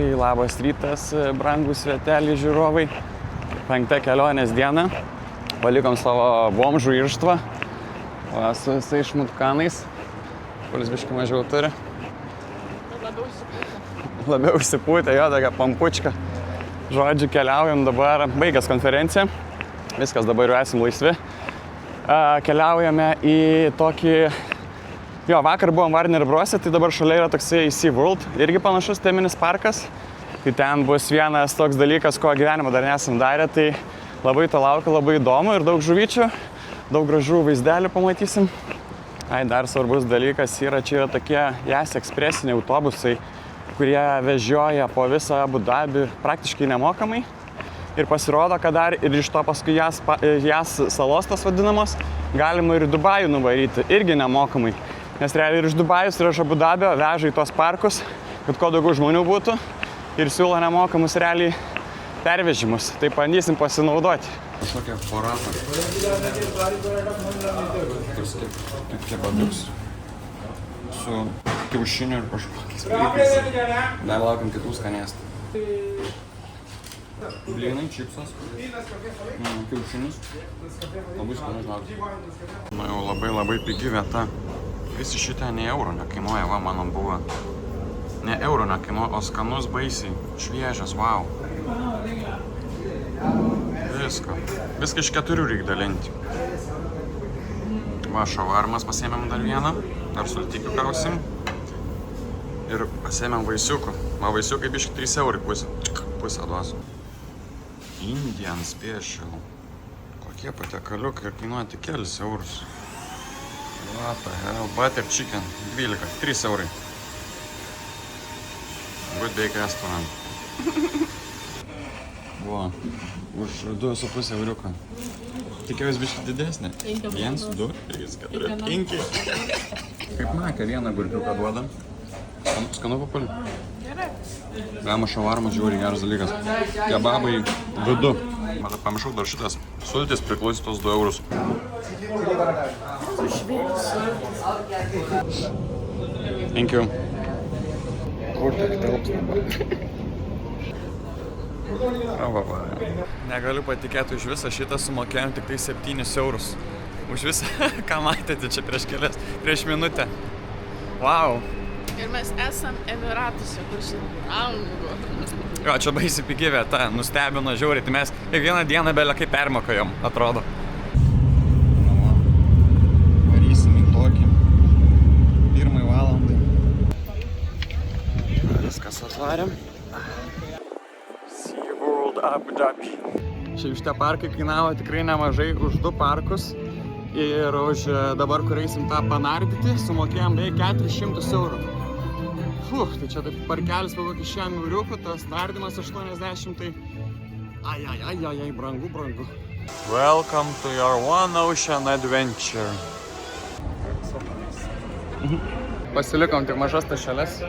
Tai labas rytas, brangus sveteliai žiūrovai. 5 kelionės diena. Palikom savo bomžų irštvą. Va, su visais šmutkanais. Kuris biškai mažiau turi. Labiau užsipūtė, jo, tokia pampučka. Žodžiu, keliaujam dabar. Baigęs konferenciją. Viskas, dabar jau esam laisvi. Keliaujame į tokį... Jo, vakar buvom Warner Brose, tai dabar šalia yra toksai SeaWorld, irgi panašus teminis parkas. Tai ten bus vienas toks dalykas, ko gyvenimo dar nesam darę, tai labai to laukia, labai įdomu ir daug žuvyčių, daug gražių vaizdelių pamatysim. Dar svarbus dalykas yra, čia yra tokie JAS ekspresiniai autobusai, kurie vežioja po visą Abu Dabį praktiškai nemokamai. Ir pasirodo, kad dar ir iš to paskui JAS salos tas vadinamos, galima ir Dubajų nuvaryti, irgi nemokamai. Nes realiai ir iš Dubajus ir iš Abu Dabio veža į tos parkus, kad kuo daugiau žmonių būtų ir siūlo nemokamus realiai pervežimus. Tai bandysim pasinaudoti. Kažkokia forata. Kaip kebabiuks su kiaušiniu ir kažkokiais priekiais. Dar laukiam kitų skanėstų. Blynai, čipsas, kiaušinis. Labai skanus laukia. Nu jau labai pigi vieta. Visi šitą ne euro nekainuoja, va, mano buvo. Ne euro nekainuoja, o skanus baisiai. Šviežias, wow. Viską iš 4 reikia dalinti. Va, šavarmas pasiėmėm dar vieną. Dar sultikių kausim. Ir pasiėmėm vaisiukų. Va, vaisiukai biškai 3 eurai pusę duosiu. Indian Special. Kokie patiekaliukai ir kainuoja tik kelis eurus. What the hell? Butter chicken. 12. 3 eurai. Good Bake Restaurant. Buvo. Už 2,5 euriuko. Tikėjus biškai didesnė. 1, 2, 3, 4, 5. Kaip makę vieną gurkiuką duoda. Skanu papulį. Gerai. Gama šavarmas žiūri geras dalykas. Kebabai vidu. Pamiršau dar šitas. Sultis priklausys tos 2 eurus. Thank you. Kur tik telps dabar? Negaliu patikėti, už visą šitą sumokėjom tik tai 7 eurus. Už visą, ką matėte čia prieš minutę. Wow. Ir mes esam Emiratuose, kur šiandien. Jo, čia baisi pigi vieta, nustebino žiauriai, tai mes kiekvieną dieną belia kaip permokojom, atrodo. Varysim į tokį 1 valandai. Viskas atvarėm. SeaWorld Abu Dhabi. Šiaip šitie parkai kainavo tikrai nemažai už 2 parkus. Ir už dabar, kur eisim tą panardyti, sumokėjom beveik 400 eurų. Tai čia taip parkelis po kokį 100 euriukų, tas nardymas 80, tai... Ai, brangu. Welcome to your One Ocean Adventure. Pasilikom tik mažas tašeles.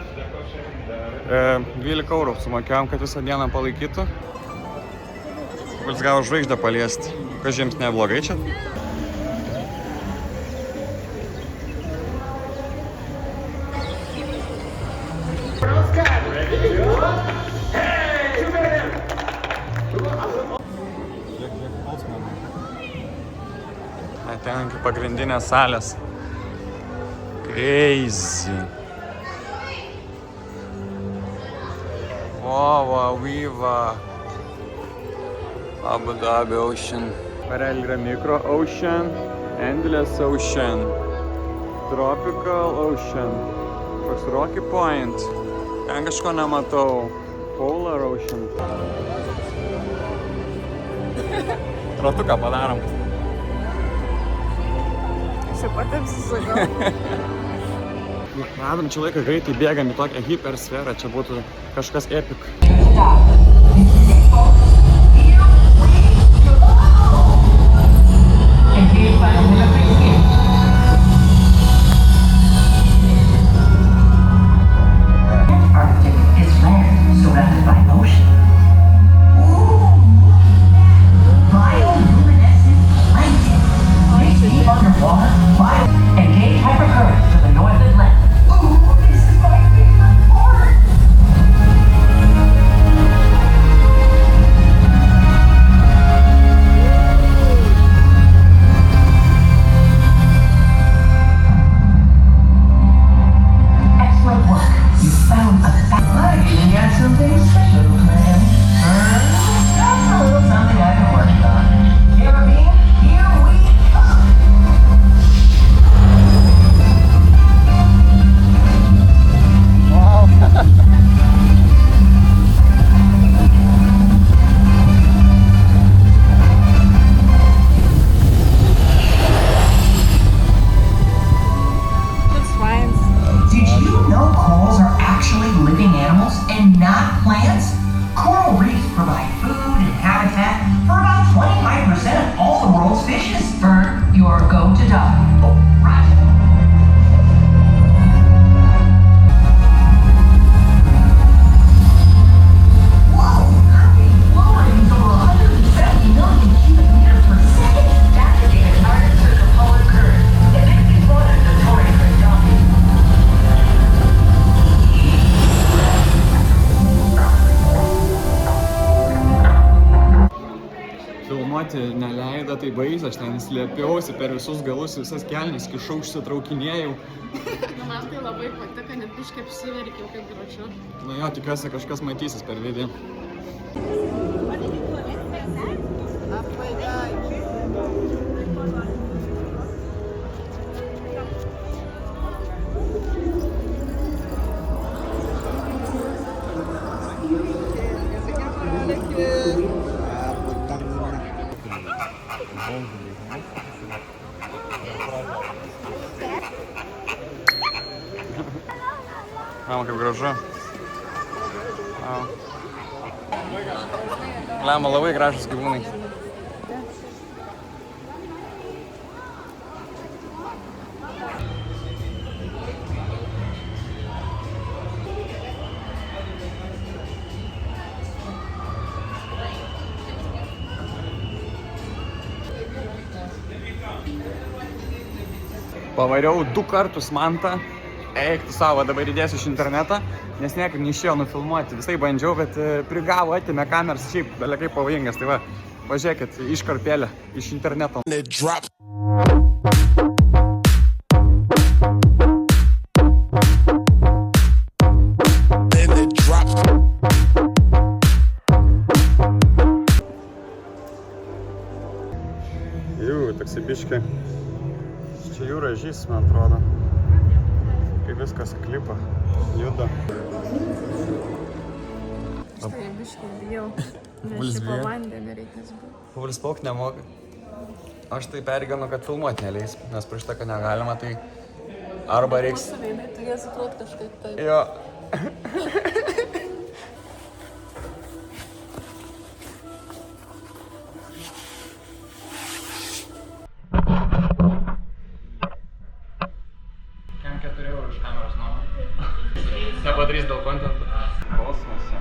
12 eurų sumokėjom, kad visą dieną palaikytų. Kuris gavo žvaigždę paliesti. Kas jiems neblogai čia? Ten iki pagrindinės salės. Crazy. Viva. Abu Dhabi Ocean. Parel yra Micro Ocean, Endless Ocean, Tropical Ocean, toks Rocky Point. Ten kažko nematau. Polar Ocean. Ratuką padarom. Patėm susakau. Radom čia laiką greitai bėgam į tokią hipersferą, čia būtų kažkas epic. Engage hypercurrent to the north Atlantic. This is my favorite part. ryte tai baisiai, aš ten slėpiausi per visus galus, visas kelnes, kišau, išsitraukinėjau. Nu, man tai labai patiko, net biškai apsiverkiau, kaip gražu. Nu jo, tikiuosi kažkas matysis per video. Mama, kaip gražu. Lemma, labai gražus gyvūnai. Pavariau 2 kartus mantą. Eik tu savo, dabar įdėsiu iš internetą, nes niekaip neišėjo nufilmuoti. Visai bandžiau, bet prigavo, atėmė kameras, šiaip belekai pavojingas. Tai va, pažiūrėkit, iškarpėlė iš interneto. Toksai biški. Čia jūra žys, man atrodo. Kaip viskas klipa, juda. Štai biškai bijau, nes čia po vandenį reikės būti. Paulius plauk nemoka. Aš tai perganu, kad filmuoti neleis, nes prieš tą, kad negalima, tai arba reiks... Mūsų veidai turės atrodo kažkaip taip. Jo. Nepadarys dėl kontento. Kosmose.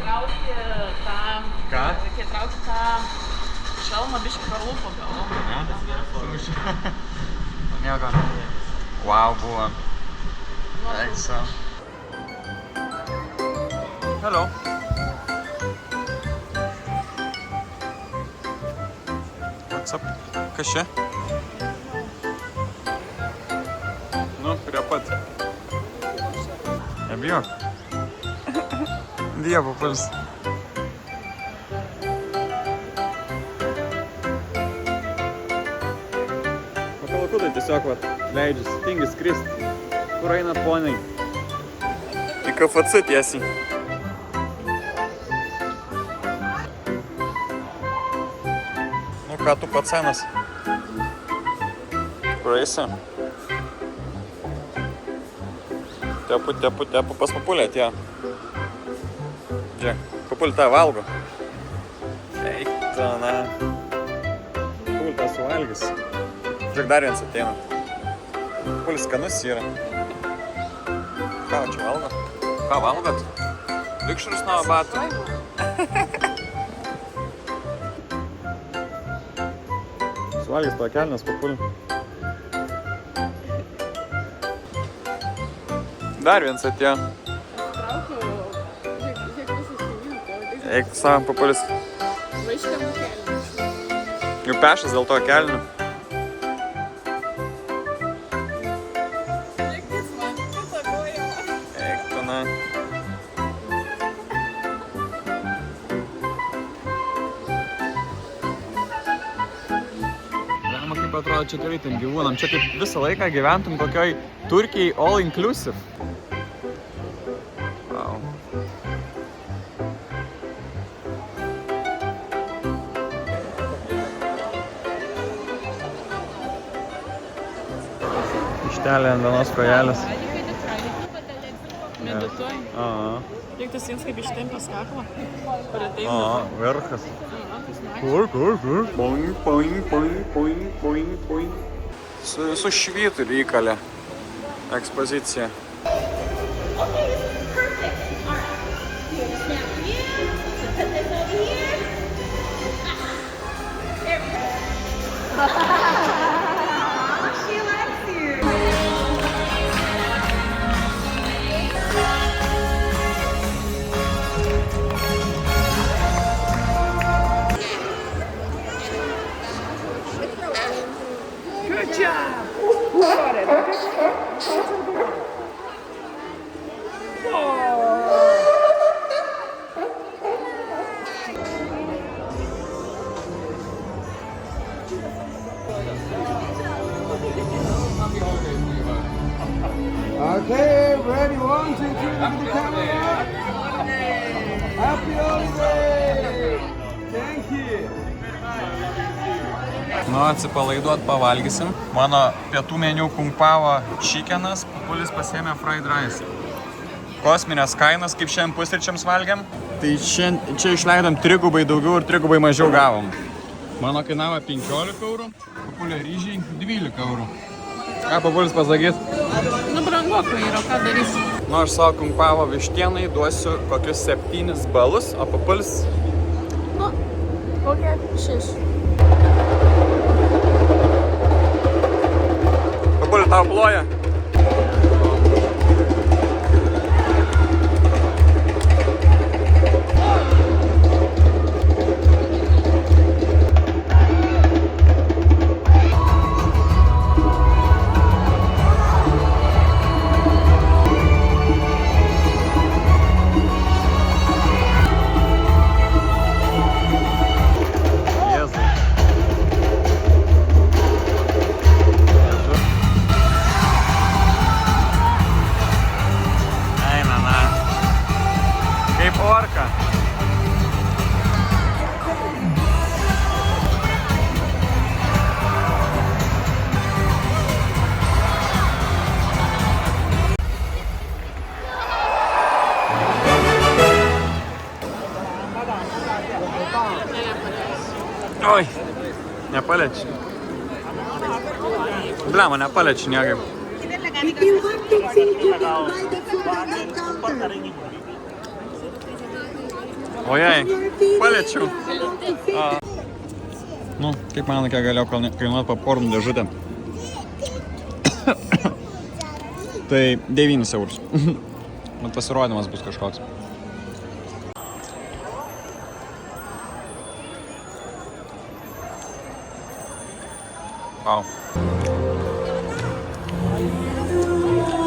trauki tą... Ką? Kai trauki tą šalmą biškį per lūpą galvom. Nieko. Wow, buvo. Eik so. Hello. What's up? Kas čia? Nu, prie pat. Nebijok. Dievo puls. Pakalakudai tiesiog leidžiasi, tingi skrist. Kur eina poniai? Į KFC tiesiai. Nu ką tu pats senas? Kur eisi? Tepu pas Papulę atėjo. Žiūrėk, Papulė tą valgo. Eik tu, na. Papulė tą suvalgys. Žiūrėk, dar vienas ateina. Papulė skanus yra. Ką čia valgo? Ką valgot? Vikšrus nuo batų. Suvalgys to kelnes, Papulė. Dar vienas atėjo. Eik savo, Papulis. Jau pešas dėl to kelnių. Eik tu, na. Galima kaip atrodo čia gerai tiem gyvūnam. Čia kaip visą laiką gyventum kokioj Turkijai all inclusive. Ištelė ant vienos kojelės. Medituoji. Kiek tas jiems kaip ištempęs kaklą. Verkas. Kur? Poing, poing, poing, poing, poing, poing. Su visų švyturiu įkalė ekspozicija. Okay, ready, 1, 2, 3, look at the camera. Happy holiday! Thank you. Nu, atsipalaiduot pavalgysim. Mano pietų meniu kumpavo čikenas, Papulis pasiėmė fried rice. Kosminės kainos, kaip šiandien pusryčiams valgiam. Tai čia išleidom trigubai daugiau ir trigubai mažiau gavom. Mano kainavo 15 eurų, Papulio ryžiai 12 eurų. Ką Papulis pasakys? Nu, brangokai yra, ką darysi? Nu, aš savo kumpavo vištienai duosiu kokius 7 balus, o Papulis... Nu, kokie 6. Papulį tau ploja. Oi, nepaliečiu. Blema, nepaliečiu niekaip. If you want to see, you can buy the food at that counter. Ojei, paliečiau. Nu, kaip manai, kiek galėjo kainuoti popkornų dėžutė? Tai 9 eurus. Bet pasirodymas bus kažkoks. Wow.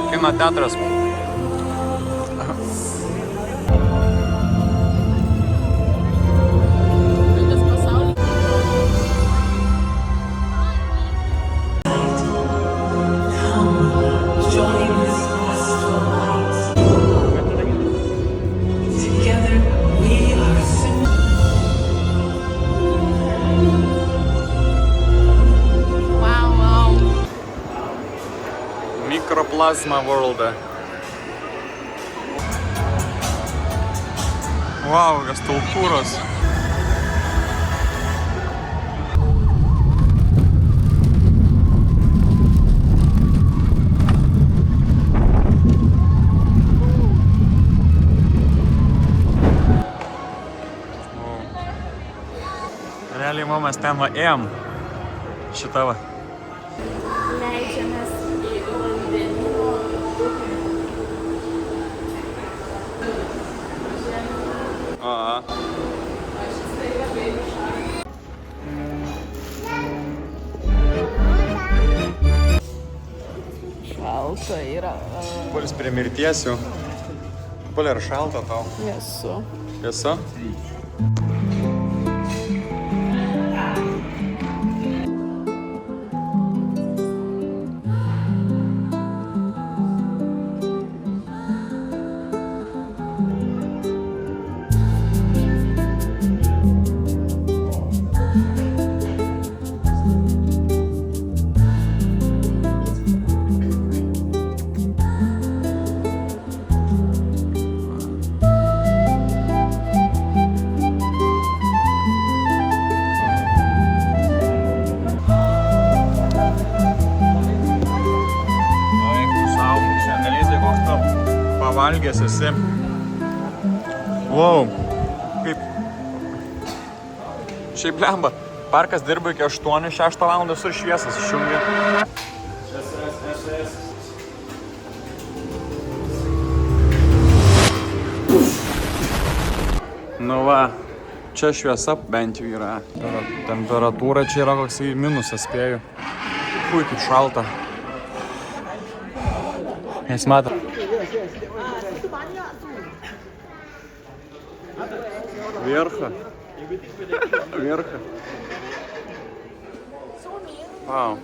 Kino teatras. Mikroplasma World. Wow, kokios skulptūros. Realiai mes ten ėjom šitą va. Leidžiamės į vandenyno šalta yra. Pulis prie mirties jau. Puli ar šalta tau? Esu. Esu? Pavalgęs esi. Wow. Kaip. Šiaip lemba. Parkas dirba iki 8-6 valandos ir šviesas išjungia. Nu va, čia šviesa bent jau yra. Temperatūra čia yra koksai minusas, spėju. Fui, kaip šalta. Jūs matot. Вверха. Вверха. Вау.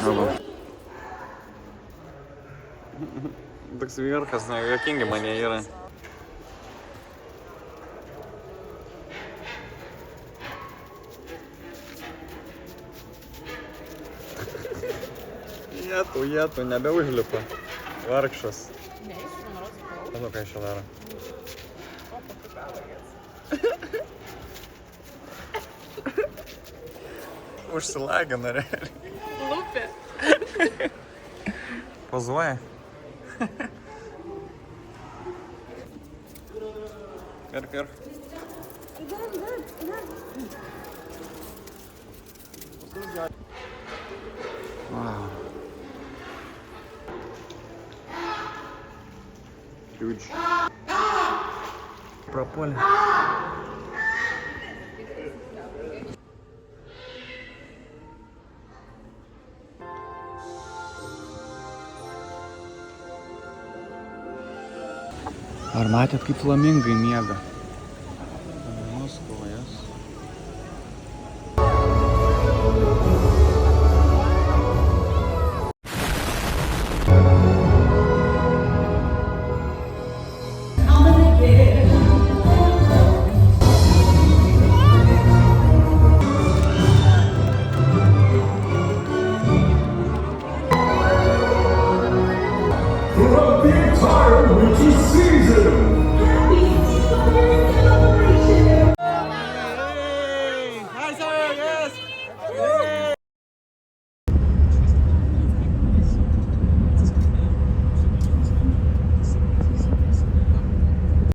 Жалко. Так сверху, знаю, какие манеры. Jetu, nebeužlipa. Vargšas. Nu, ką iš čia daro? Užsilagina, realiai. Lupė. Pozuoja. Ir. Wow. Huge. Prapuolė. Ar matėt, kaip flamingai miega? For the entire winter season! Happy 6th year celebration!